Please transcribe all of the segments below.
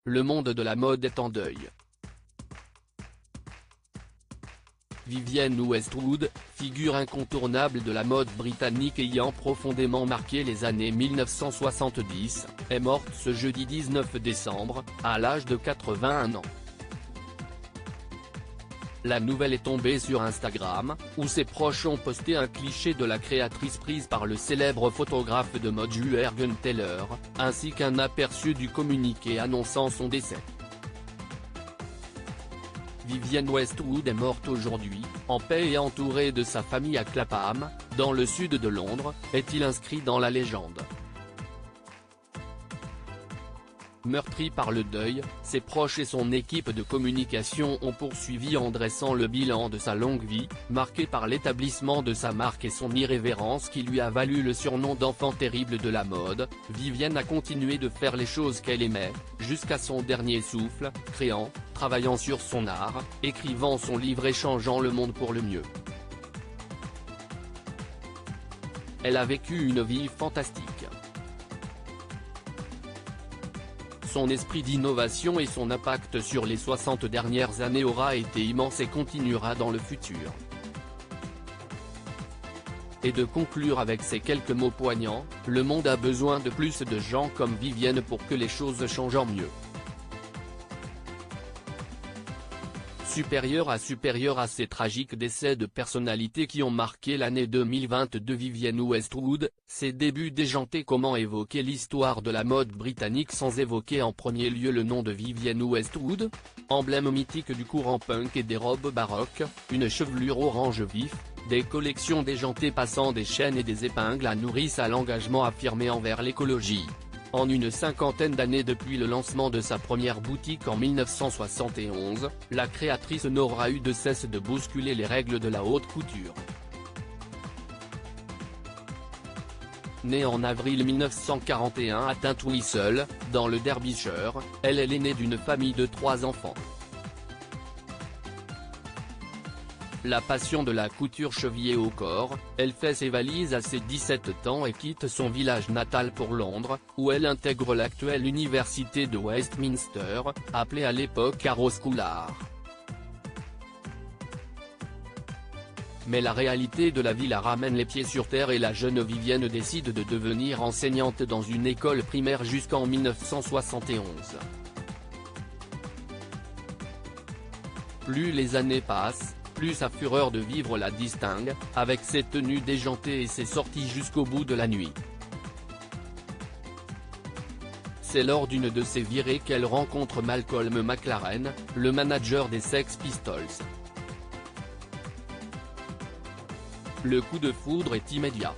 le monde de la mode est en deuil. Vivienne Westwood, figure incontournable de la mode britannique ayant profondément marqué les années 1970, est morte ce jeudi 19 décembre, à l'âge de 81 ans. La nouvelle est tombée sur Instagram, où ses proches ont posté un cliché de la créatrice prise par le célèbre photographe de mode Jürgen Teller, ainsi qu'un aperçu du communiqué annonçant son décès. Vivienne Westwood est morte aujourd'hui, en paix et entourée de sa famille à Clapham, dans le sud de Londres, est-il inscrit dans la légende. Meurtri par le deuil, ses proches et son équipe de communication ont poursuivi en dressant le bilan de sa longue vie, marquée par l'établissement de sa marque et son irrévérence qui lui a valu le surnom d'enfant terrible de la mode. Vivienne a continué de faire les choses qu'elle aimait, jusqu'à son dernier souffle, créant, travaillant sur son art, écrivant son livre et changeant le monde pour le mieux. Elle a vécu une vie fantastique. Son esprit d'innovation et son impact sur les 60 dernières années aura été immense et continuera dans le futur. Et de conclure avec ces quelques mots poignants, le monde a besoin de plus de gens comme Vivienne pour que les choses changent en mieux. Supérieur à ces tragiques décès de personnalités qui ont marqué l'année 2020 de Vivienne Westwood, ses débuts déjantés. Comment évoquer l'histoire de la mode britannique sans évoquer en premier lieu le nom de Vivienne Westwood? Emblème mythique du courant punk et des robes baroques, une chevelure orange vif, des collections déjantées passant des chaînes et des épingles à nourrice à l'engagement affirmé envers l'écologie. En une cinquantaine d'années depuis le lancement de sa première boutique en 1971, la créatrice n'aura eu de cesse de bousculer les règles de la haute couture. Née en avril 1941 à Tintouilseul, dans le Derbyshire, elle est l'aînée d'une famille de 3 enfants. La passion de la couture chevillée au corps, elle fait ses valises à ses 17 ans et quitte son village natal pour Londres, où elle intègre l'actuelle université de Westminster, appelée à l'époque Harrow School Art. Mais la réalité de la vie la ramène les pieds sur terre et la jeune Vivienne décide de devenir enseignante dans une école primaire jusqu'en 1971. Plus les années passent, plus sa fureur de vivre la distingue, avec ses tenues déjantées et ses sorties jusqu'au bout de la nuit. C'est lors d'une de ces virées qu'elle rencontre Malcolm McLaren, le manager des Sex Pistols. Le coup de foudre est immédiat.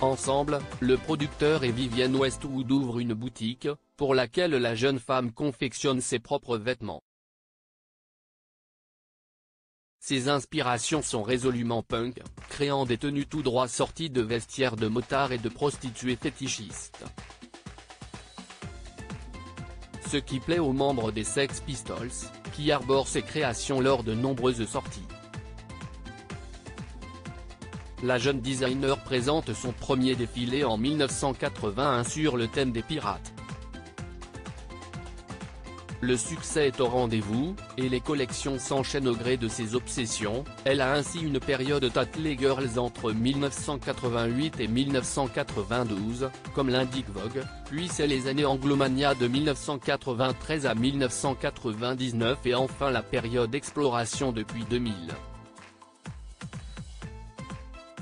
Ensemble, le producteur et Vivienne Westwood ouvrent une boutique, pour laquelle la jeune femme confectionne ses propres vêtements. Ses inspirations sont résolument punk, créant des tenues tout droit sorties de vestiaires de motards et de prostituées fétichistes. Ce qui plaît aux membres des Sex Pistols, qui arborent ces créations lors de nombreuses sorties. La jeune designer présente son premier défilé en 1981 sur le thème des pirates. Le succès est au rendez-vous, et les collections s'enchaînent au gré de ses obsessions. Elle a ainsi une période Tattly Girls entre 1988 et 1992, comme l'indique Vogue, puis c'est les années Anglomania de 1993 à 1999 et enfin la période Exploration depuis 2000.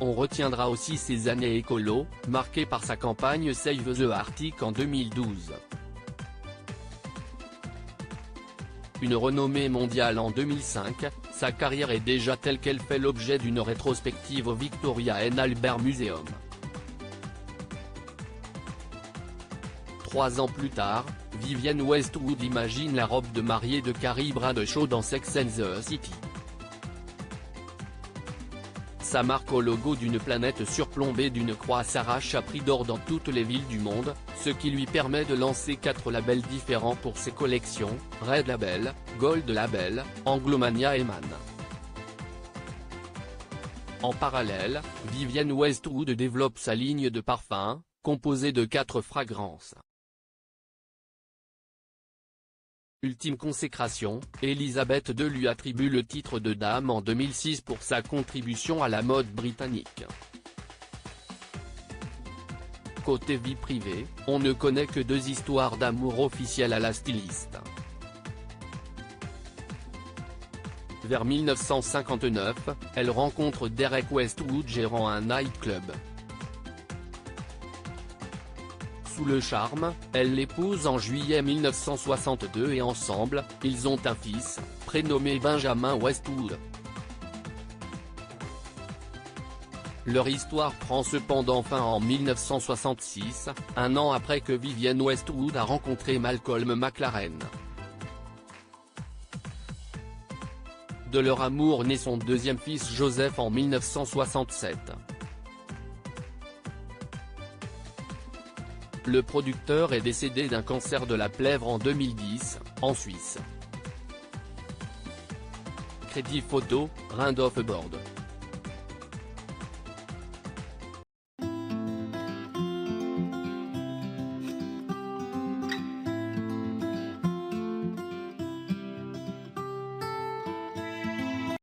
On retiendra aussi ses années écolo, marquées par sa campagne Save the Arctic en 2012. Une renommée mondiale en 2005, sa carrière est déjà telle qu'elle fait l'objet d'une rétrospective au Victoria and Albert Museum. 3 ans plus tard, Vivienne Westwood imagine la robe de mariée de Carrie Bradshaw dans Sex and the City. Sa marque au logo d'une planète surplombée d'une croix s'arrache à prix d'or dans toutes les villes du monde, ce qui lui permet de lancer 4 labels différents pour ses collections, Red Label, Gold Label, Anglomania et Man. En parallèle, Vivienne Westwood développe sa ligne de parfums, composée de 4 fragrances. Ultime consécration, Elisabeth II lui attribue le titre de dame en 2006 pour sa contribution à la mode britannique. Côté vie privée, on ne connaît que 2 histoires d'amour officielles à la styliste. Vers 1959, elle rencontre Derek Westwood gérant un nightclub. Sous le charme, elle l'épouse en juillet 1962 et ensemble, ils ont un fils, prénommé Benjamin Westwood. Leur histoire prend cependant fin en 1966, un an après que Vivienne Westwood a rencontré Malcolm McLaren. De leur amour naît son 2e fils Joseph en 1967. Le producteur est décédé d'un cancer de la plèvre en 2010, en Suisse. Crédit photo, Randolph Board.